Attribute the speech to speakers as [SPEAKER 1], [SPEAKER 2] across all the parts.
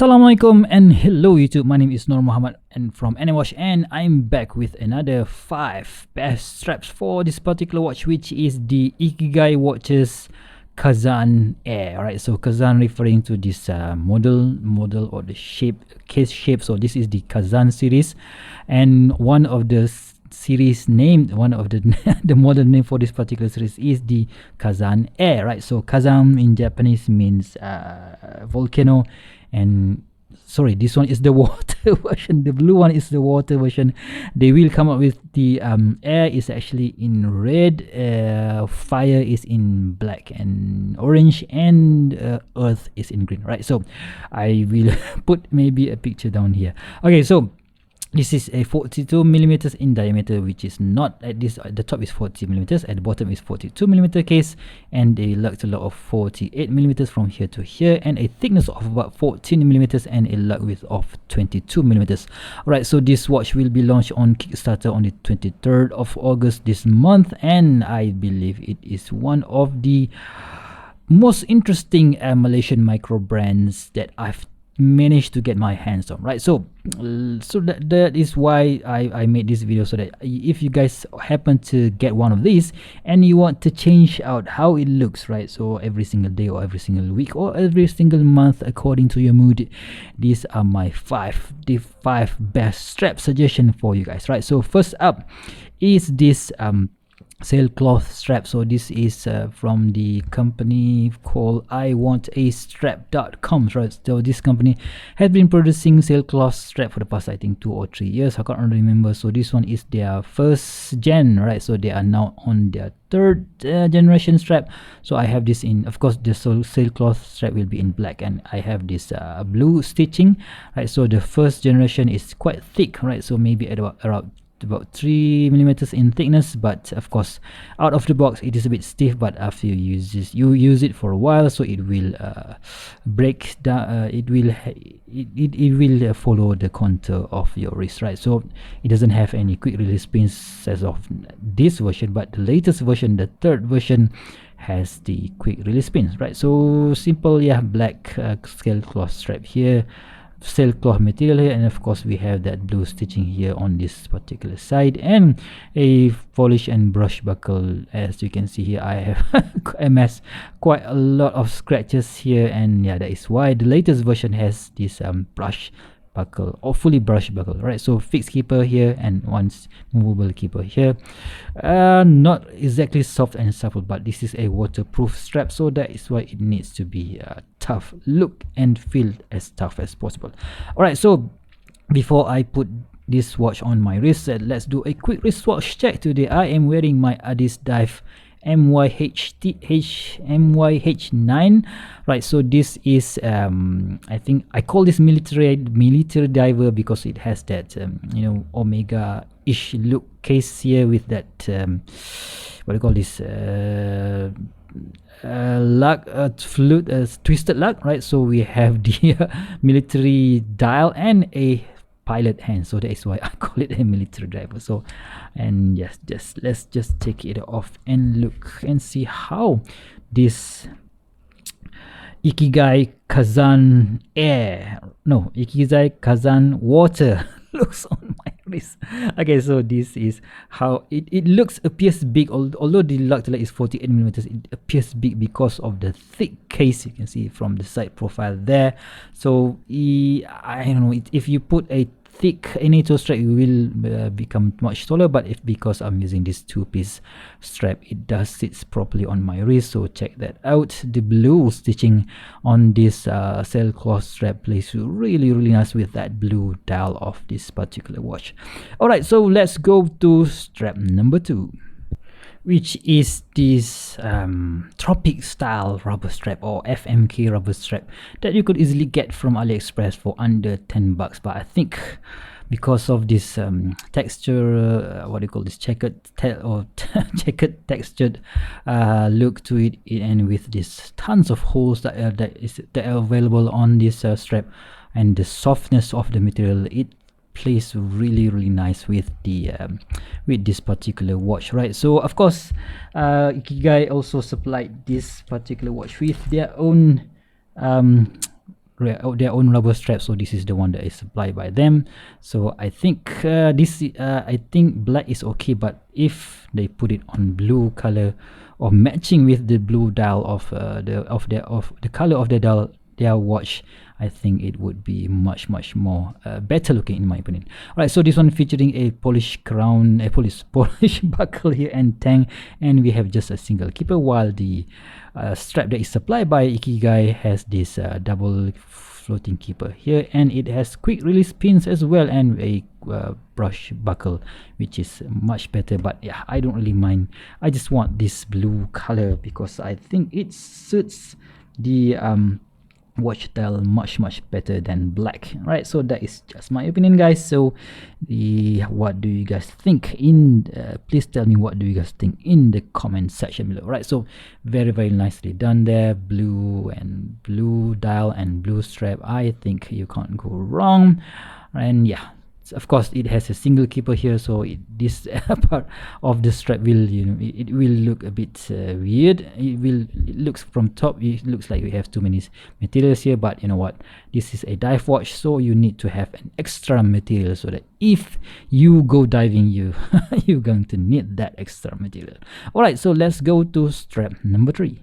[SPEAKER 1] Assalamualaikum and hello YouTube. My name is Nur Muhammad and from Watch, and I'm back with another 5 best straps for this particular watch, which is the Ikigai watches Kazan Air. Alright, so Kazan referring to this model or the case shape. So this is the Kazan series, and one of the series named, one of the the model name for this particular series is the Kazan Air. Right, so Kazan in Japanese means volcano, and sorry, this one is the water version. The blue one is the water version. They will come up with the air is actually in red, fire is in black and orange, and earth is in green. Right, so I will put maybe a picture down here. Okay, so this is a 42 millimeters in diameter, which is not at this. At the top is 40 millimeters, at the bottom is 42 millimeter case, and a lug lot of 48 millimeters from here to here, and a thickness of about 14 millimeters, and a lug width of 22 millimeters. Alright, so this watch will be launched on Kickstarter on the 23rd of August this month, and I believe it is one of the most interesting Malaysian micro brands that I've managed to get my hands on. Right, so that is why I made this video, so that if you guys happen to get one of these and you want to change out how it looks, right, so every single day or every single week or every single month according to your mood, these are my five best strap suggestion for you guys. Right, so first up is this sailcloth strap. So this is from the company called iwantastrap.com. Right, so this company has been producing sailcloth strap for the past, I think, 2 or 3 years. I can't remember. So this one is their first gen, right? So they are now on their third generation strap. So I have this in, of course, the sailcloth strap will be in black, and I have this blue stitching. Right, so the first generation is quite thick, right? So maybe at around 3 millimeters in thickness, but of course out of the box it is a bit stiff, but after you use it for a while, so it will break down. It will follow the contour of your wrist. Right, so it doesn't have any quick release pins as of this version, but the latest version, the third version, has the quick release pins. Right, so simple, yeah, black sailcloth strap here, sailcloth material here, and of course we have that blue stitching here on this particular side, and a polish and brush buckle. As you can see here, I have amassed quite a lot of scratches here, and yeah, that is why the latest version has this brush buckle or fully brush buckle. Right, so fixed keeper here and one movable keeper here. Not exactly soft and supple, but this is a waterproof strap, so that is why it needs to be tough look and feel as tough as possible. Alright, so before I put this watch on my wrist, let's do a quick wristwatch check. Today I am wearing my Addis Dive MYH9. Right, so this is I think I call this military diver because it has that Omega ish look case here with that what do you call this lug, twisted lug. Right, so we have the military dial and a pilot hand, so that is why I call it a military diver. So, and yes, let's just take it off and look and see how this Ikigai Kazan Ikigai Kazan Water looks on my wrist. Okay, so this is how it appears big, although the lug is 48 millimeters. It appears big because of the thick case. You can see from the side profile there. So I don't know, if you put a thick NATO strap, it will become much taller, but if because I'm using this 2-piece strap, it does sit properly on my wrist. So check that out. The blue stitching on this sailcloth strap plays really nice with that blue dial of this particular watch. Alright, so let's go to strap number 2, which is this tropic style rubber strap, or FMK rubber strap, that you could easily get from AliExpress for under $10. But I think because of this texture, what do you call this, checkered textured look to it, and with this tons of holes that are available on this strap, and the softness of the material, it plays really nice with the with this particular watch. Right, so of course Ikigai also supplied this particular watch with their own their own rubber strap, so this is the one that is supplied by them. So I think I think black is okay, but if they put it on blue color or matching with the blue dial of the color of the dial, their watch, I think it would be much more better looking in my opinion. Alright, so this one featuring a polished crown, a polished buckle here and tang, and we have just a single keeper, while the strap that is supplied by Ikigai has this double floating keeper here, and it has quick release pins as well, and a brush buckle, which is much better. But yeah, I don't really mind. I just want this blue color because I think it suits the watch dial much better than black. Right, so that is just my opinion, guys. So what do you guys think in please tell me what do you guys think in the comment section below. Right, so very nicely done there. Blue dial and blue strap. I think you can't go wrong. And yeah, of course it has a single keeper here, so this part of the strap will, it will look a bit weird. It looks from top, it looks like we have too many materials here, but you know what, this is a dive watch, so you need to have an extra material so that if you go diving, you're going to need that extra material. All right, so let's go to strap number 3,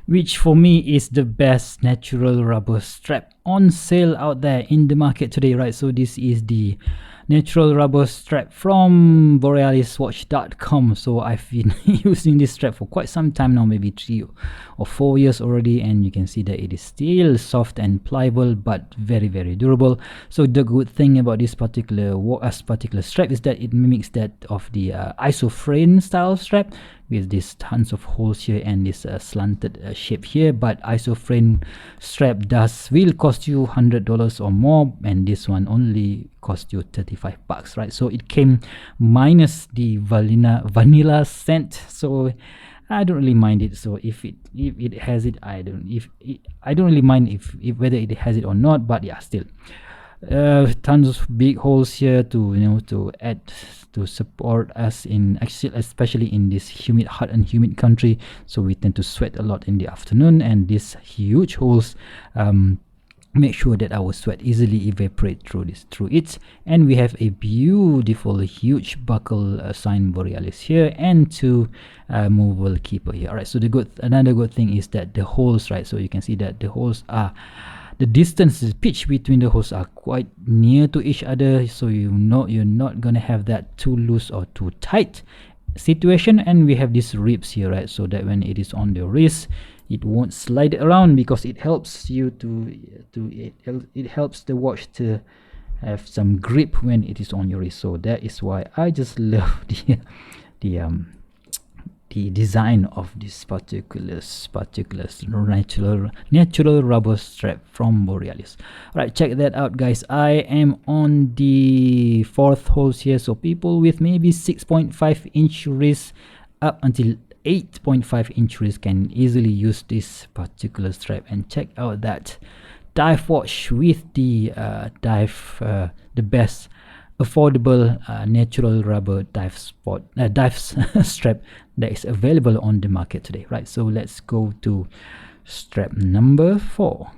[SPEAKER 1] which for me is the best natural rubber strap on sale out there in the market today. Right, so this is the natural rubber strap from borealiswatch.com. so I've been using this strap for quite some time now, maybe 3 or 4 years already, and you can see that it is still soft and pliable but very durable. So the good thing about this particular strap is that it mimics that of the isofrane style strap, with these tons of holes here and this slanted shape here. But isofrane strap will cost you $100 or more, and this one only cost you $35, right? So it came minus the vanilla scent, so I don't really mind it. So if it has it, I don't really mind if whether it has it or not. But yeah, still tons of big holes here to add to support us in especially in this hot and humid country, so we tend to sweat a lot in the afternoon, and these huge holes make sure that our sweat easily evaporate through it. And we have a beautiful huge buckle sign Borealis here, and 2 movable keeper here. All right, so another good thing is that the holes, right, so you can see that the holes are, the distance, the pitch between the holes are quite near to each other, so you're not gonna have that too loose or too tight situation. And we have these ribs here, right, so that when it is on the wrist, it won't slide around, because it helps you it helps the watch to have some grip when it is on your wrist. So that is why I just love the design of this particular natural rubber strap from Borealis. Right, check that out, guys. I am on the 4th holes here, so people with maybe 6.5-inch wrist up until 8.5-inch wrist can easily use this particular strap. And check out that dive watch with the best affordable natural rubber dive strap that is available on the market today. Right, so let's go to strap number 4,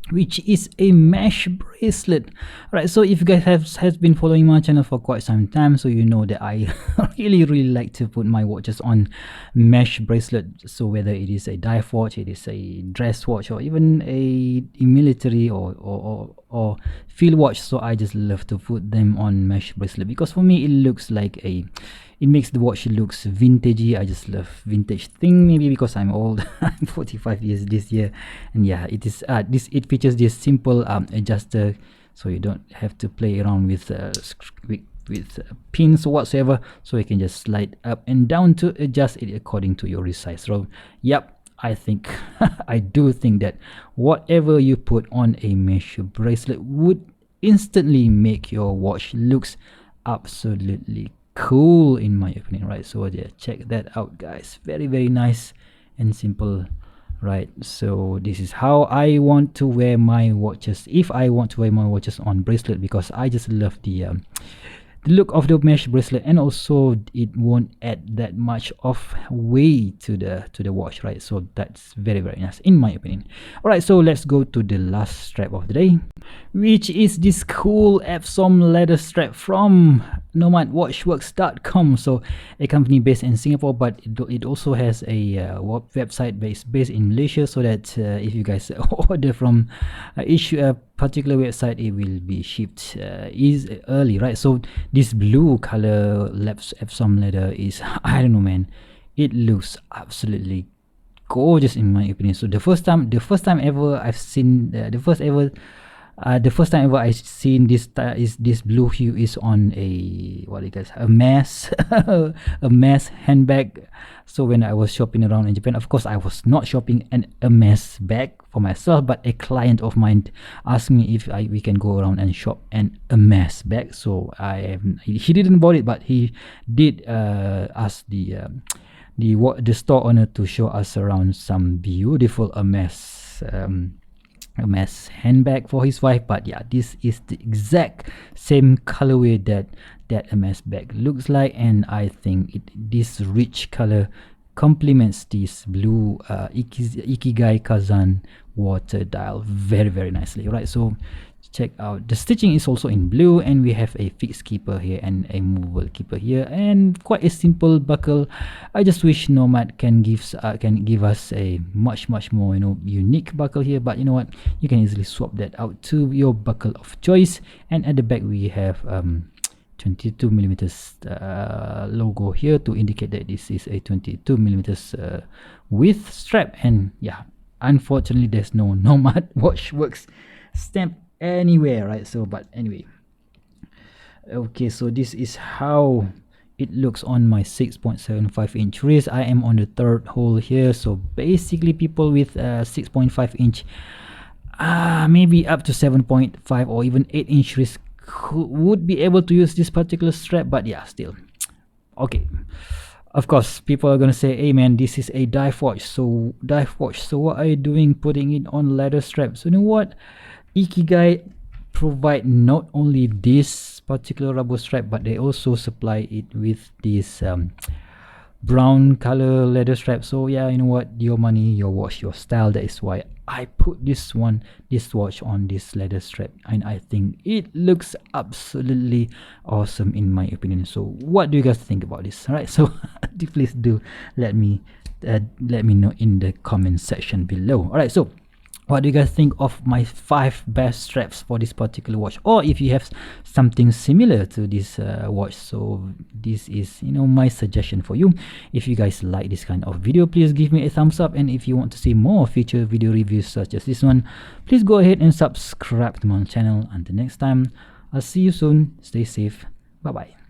[SPEAKER 1] which is a mesh bracelet. Right, so if you guys has been following my channel for quite some time, so you know that I really like to put my watches on mesh bracelet. So whether it is a dive watch, it is a dress watch, or even a military or field watch, so I just love to put them on mesh bracelet, because for me it looks like it makes the watch looks vintagey. I just love vintage thing, maybe because I'm old. I'm 45 years this year, and yeah, it is it features this simple adjuster, so you don't have to play around with pins or whatsoever, so you can just slide up and down to adjust it according to your wrist size. So yep, I think I do think that whatever you put on a mesh bracelet would instantly make your watch looks absolutely cool, in my opinion. Right, so yeah, check that out, guys. Very nice and simple. Right, so this is how I want to wear my watches, if I want to wear my watches on bracelet, because I just love the the look of the mesh bracelet, and also it won't add that much of weight to the watch, right? So that's very nice in my opinion. All right, so let's go to the last strap of the day, which is this cool Epsom leather strap from nomadwatchworks.com. So a company based in Singapore, but it also has a website based in Malaysia, so that if you guys order from each particular website, it will be shipped early, right? So this blue color Epsom leather is, I don't know, man, it looks absolutely gorgeous in my opinion. So the first time ever I've seen the first time ever I've seen this blue hue is on a mass a mass handbag. So when I was shopping around in Japan, of course I was not shopping a mass bag for myself, but a client of mine asked me if we can go around and shop a mass bag. So he didn't bought it, but he did ask the store owner to show us around some beautiful a mass handbag for his wife. But yeah, this is the exact same colorway that MS bag looks like, and I think this rich color complements this blue Ikigai Kazan Water dial very nicely, right? So check out, the stitching is also in blue, and we have a fixed keeper here and a movable keeper here, and quite a simple buckle. I just wish Nomad can give us a much more unique buckle here, but you know what, you can easily swap that out to your buckle of choice. And at the back we have 22 millimeters logo here to indicate that this is a 22 millimeters width strap. And yeah, unfortunately there's no Nomad Watchworks stamp anywhere, right? So but anyway, okay, so this is how it looks on my 6.75 inch wrist. I am on the third hole here, so basically people with 6.5 inch maybe up to 7.5 or even 8 inch wrist would be able to use this particular strap. But yeah, still okay. Of course, people are gonna say, hey man, this is a dive watch, so what are you doing putting it on leather straps? You know what, Ikigai provide not only this particular rubber strap, but they also supply it with this brown color leather strap. So yeah, you know what, your money, your watch, your style. That is why I put this watch on this leather strap, and I think it looks absolutely awesome in my opinion. So what do you guys think about this? All right, so please do let me know in the comment section below. All right, so what do you guys think of my 5 best straps for this particular watch, or if you have something similar to this watch? So this is my suggestion for you. If you guys like this kind of video, please give me a thumbs up, and if you want to see more future video reviews such as this one, please go ahead and subscribe to my channel. Until next time, I'll see you soon. Stay safe. Bye bye.